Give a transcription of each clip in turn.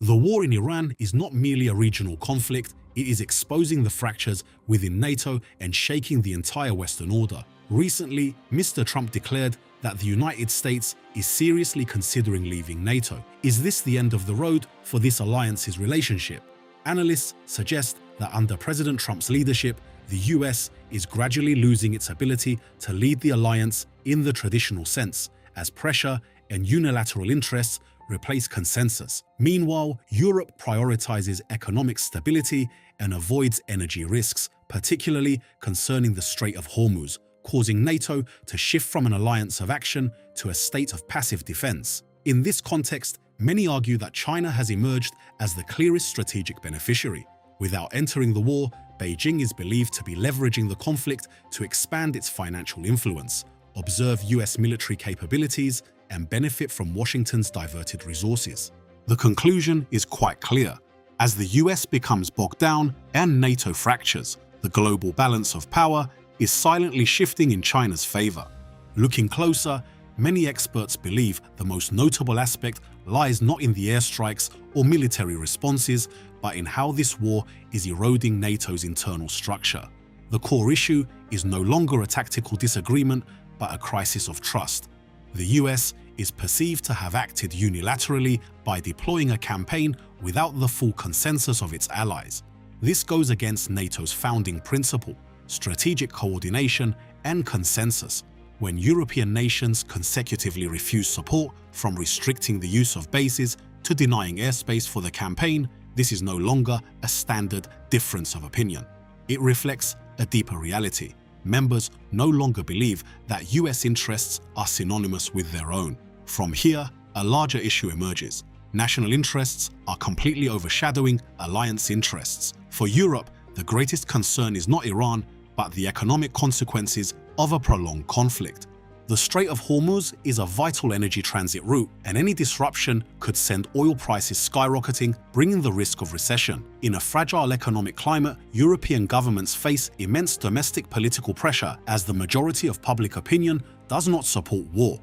The war in Iran is not merely a regional conflict, it is exposing the fractures within NATO and shaking the entire Western order. Recently, Mr. Trump declared that the United States is seriously considering leaving NATO. Is this the end of the road for this alliance's relationship? Analysts suggest that under President Trump's leadership, the US is gradually losing its ability to lead the alliance in the traditional sense, as pressure and unilateral interests replace consensus. Meanwhile, Europe prioritizes economic stability and avoids energy risks, particularly concerning the Strait of Hormuz, causing NATO to shift from an alliance of action to a state of passive defense. In this context, many argue that China has emerged as the clearest strategic beneficiary. Without entering the war, Beijing is believed to be leveraging the conflict to expand its financial influence, observe US military capabilities, and benefit from Washington's diverted resources. The conclusion is quite clear. As the US becomes bogged down and NATO fractures, the global balance of power is silently shifting in China's favor. Looking closer, many experts believe the most notable aspect lies not in the airstrikes or military responses, but in how this war is eroding NATO's internal structure. The core issue is no longer a tactical disagreement, but a crisis of trust. The US is perceived to have acted unilaterally by deploying a campaign without the full consensus of its allies. This goes against NATO's founding principle, strategic coordination and consensus. When European nations consecutively refuse support, from restricting the use of bases to denying airspace for the campaign, this is no longer a standard difference of opinion. It reflects a deeper reality. Members no longer believe that US interests are synonymous with their own. From here, a larger issue emerges. National interests are completely overshadowing alliance interests. For Europe, the greatest concern is not Iran, but the economic consequences of a prolonged conflict. The Strait of Hormuz is a vital energy transit route, and any disruption could send oil prices skyrocketing, bringing the risk of recession. In a fragile economic climate, European governments face immense domestic political pressure as the majority of public opinion does not support war.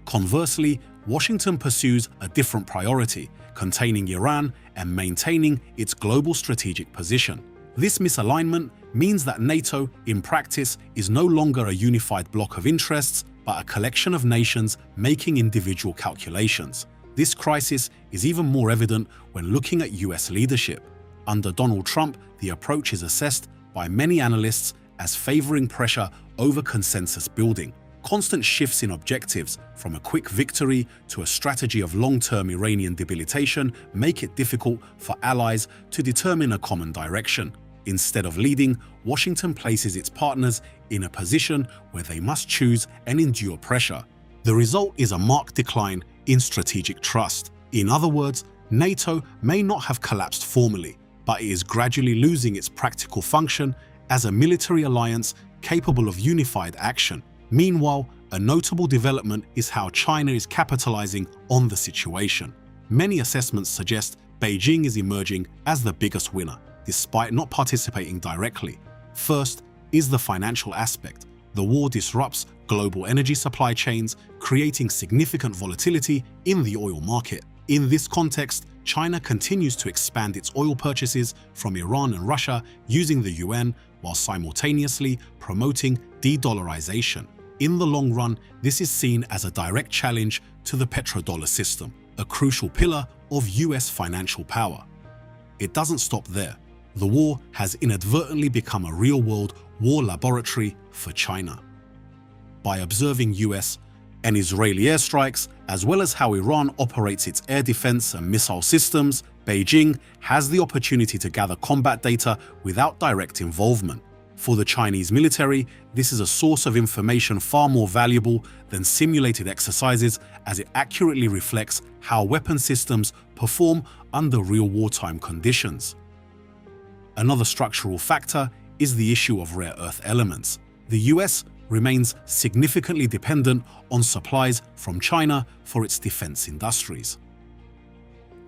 Conversely, Washington pursues a different priority, containing Iran and maintaining its global strategic position. This misalignment means that NATO, in practice, is no longer a unified bloc of interests, but a collection of nations making individual calculations. This crisis is even more evident when looking at US leadership. Under Donald Trump, the approach is assessed by many analysts as favoring pressure over consensus building. Constant shifts in objectives, from a quick victory to a strategy of long-term Iranian debilitation, make it difficult for allies to determine a common direction. Instead of leading, Washington places its partners in a position where they must choose and endure pressure. The result is a marked decline in strategic trust. In other words, NATO may not have collapsed formally, but it is gradually losing its practical function as a military alliance capable of unified action. Meanwhile, a notable development is how China is capitalizing on the situation. Many assessments suggest Beijing is emerging as the biggest winner, despite not participating directly. First is the financial aspect. The war disrupts global energy supply chains, creating significant volatility in the oil market. In this context, China continues to expand its oil purchases from Iran and Russia using the yuan, while simultaneously promoting de-dollarization. In the long run, this is seen as a direct challenge to the petrodollar system, a crucial pillar of US financial power. It doesn't stop there. The war has inadvertently become a real-world war laboratory for China. By observing US and Israeli airstrikes, as well as how Iran operates its air defense and missile systems, Beijing has the opportunity to gather combat data without direct involvement. For the Chinese military, this is a source of information far more valuable than simulated exercises, as it accurately reflects how weapon systems perform under real wartime conditions. Another structural factor is the issue of rare earth elements. The US remains significantly dependent on supplies from China for its defense industries.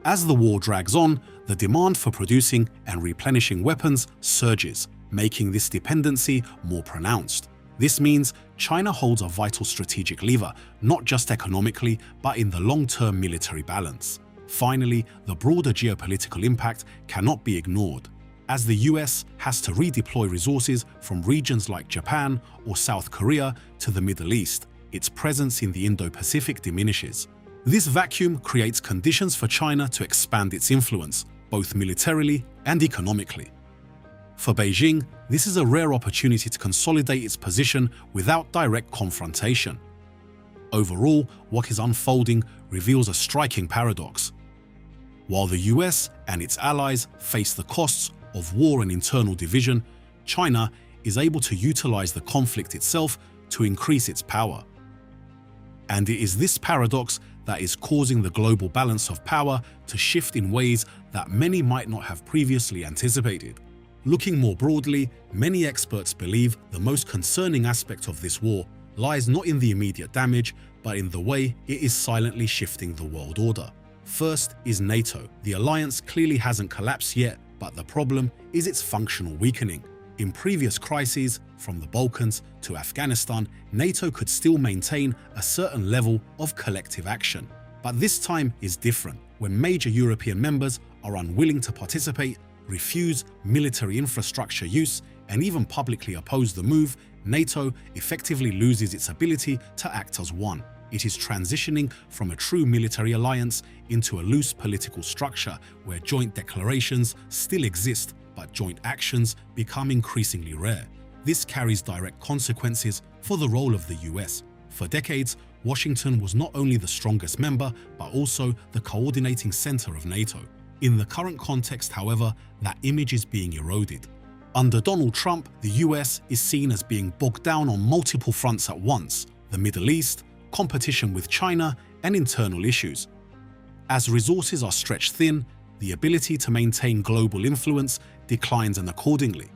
As the war drags on, the demand for producing and replenishing weapons surges, making this dependency more pronounced. This means China holds a vital strategic lever, not just economically, but in the long-term military balance. Finally, the broader geopolitical impact cannot be ignored. As the US has to redeploy resources from regions like Japan or South Korea to the Middle East, its presence in the Indo-Pacific diminishes. This vacuum creates conditions for China to expand its influence, both militarily and economically. For Beijing, this is a rare opportunity to consolidate its position without direct confrontation. Overall, what is unfolding reveals a striking paradox. While the US and its allies face the costs of war and internal division, China is able to utilize the conflict itself to increase its power. And it is this paradox that is causing the global balance of power to shift in ways that many might not have previously anticipated. Looking more broadly, many experts believe the most concerning aspect of this war lies not in the immediate damage, but in the way it is silently shifting the world order. First is NATO. The alliance clearly hasn't collapsed yet, but the problem is its functional weakening. In previous crises, from the Balkans to Afghanistan, NATO could still maintain a certain level of collective action. But this time is different. When major European members are unwilling to participate, refuse military infrastructure use, and even publicly oppose the move, NATO effectively loses its ability to act as one. It is transitioning from a true military alliance into a loose political structure where joint declarations still exist, but joint actions become increasingly rare. This carries direct consequences for the role of the US. For decades, Washington was not only the strongest member, but also the coordinating center of NATO. In the current context, however, that image is being eroded. Under Donald Trump, the US is seen as being bogged down on multiple fronts at once: the Middle East, competition with China, and internal issues. As resources are stretched thin, the ability to maintain global influence declines, and accordingly.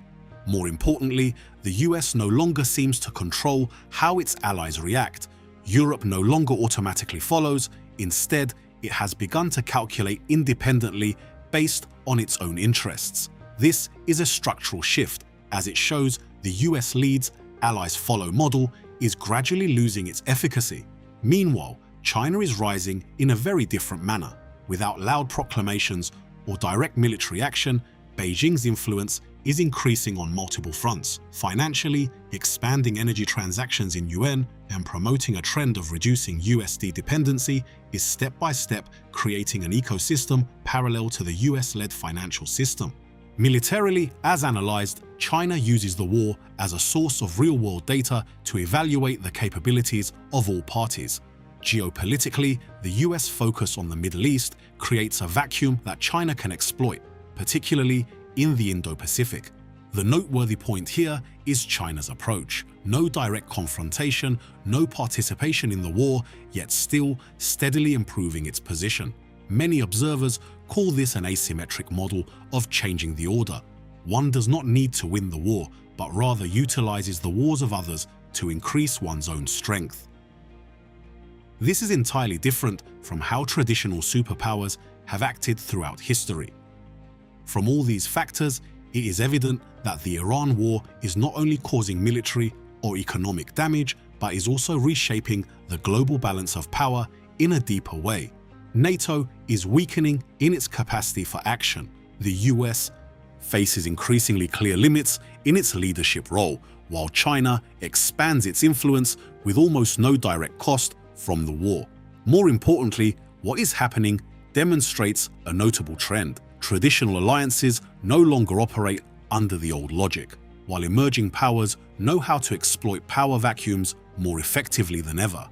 More importantly, the US no longer seems to control how its allies react. Europe no longer automatically follows. Instead, it has begun to calculate independently based on its own interests. This is a structural shift, as it shows the US leads, allies follow model is gradually losing its efficacy. Meanwhile, China is rising in a very different manner. Without loud proclamations or direct military action, Beijing's influence is increasing on multiple fronts. Financially, expanding energy transactions in yuan and promoting a trend of reducing USD dependency is step by step creating an ecosystem parallel to the US-led financial system. Militarily, as analyzed, China uses the war as a source of real-world data to evaluate the capabilities of all parties. Geopolitically, the US focus on the Middle East creates a vacuum that China can exploit, particularly in the Indo-Pacific. The noteworthy point here is China's approach. No direct confrontation, no participation in the war, yet still steadily improving its position. Many observers call this an asymmetric model of changing the order. One does not need to win the war, but rather utilizes the wars of others to increase one's own strength. This is entirely different from how traditional superpowers have acted throughout history. From all these factors, it is evident that the Iran war is not only causing military or economic damage, but is also reshaping the global balance of power in a deeper way. NATO is weakening in its capacity for action. The US faces increasingly clear limits in its leadership role, while China expands its influence with almost no direct cost from the war. More importantly, what is happening demonstrates a notable trend. Traditional alliances no longer operate under the old logic, while emerging powers know how to exploit power vacuums more effectively than ever.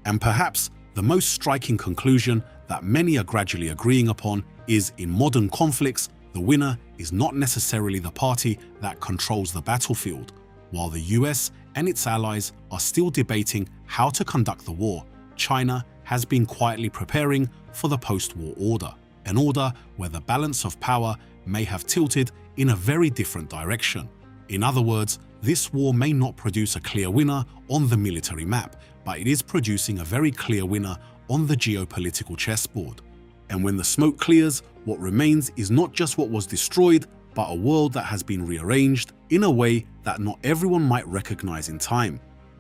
And perhaps the most striking conclusion that many are gradually agreeing upon is, in modern conflicts, the winner is not necessarily the party that controls the battlefield. While the US and its allies are still debating how to conduct the war, China has been quietly preparing for the post-war order, an order where the balance of power may have tilted in a very different direction. In other words, this war may not produce a clear winner on the military map, but it is producing a very clear winner on the geopolitical chessboard. And when the smoke clears, what remains is not just what was destroyed, but a world that has been rearranged in a way that not everyone might recognize in time.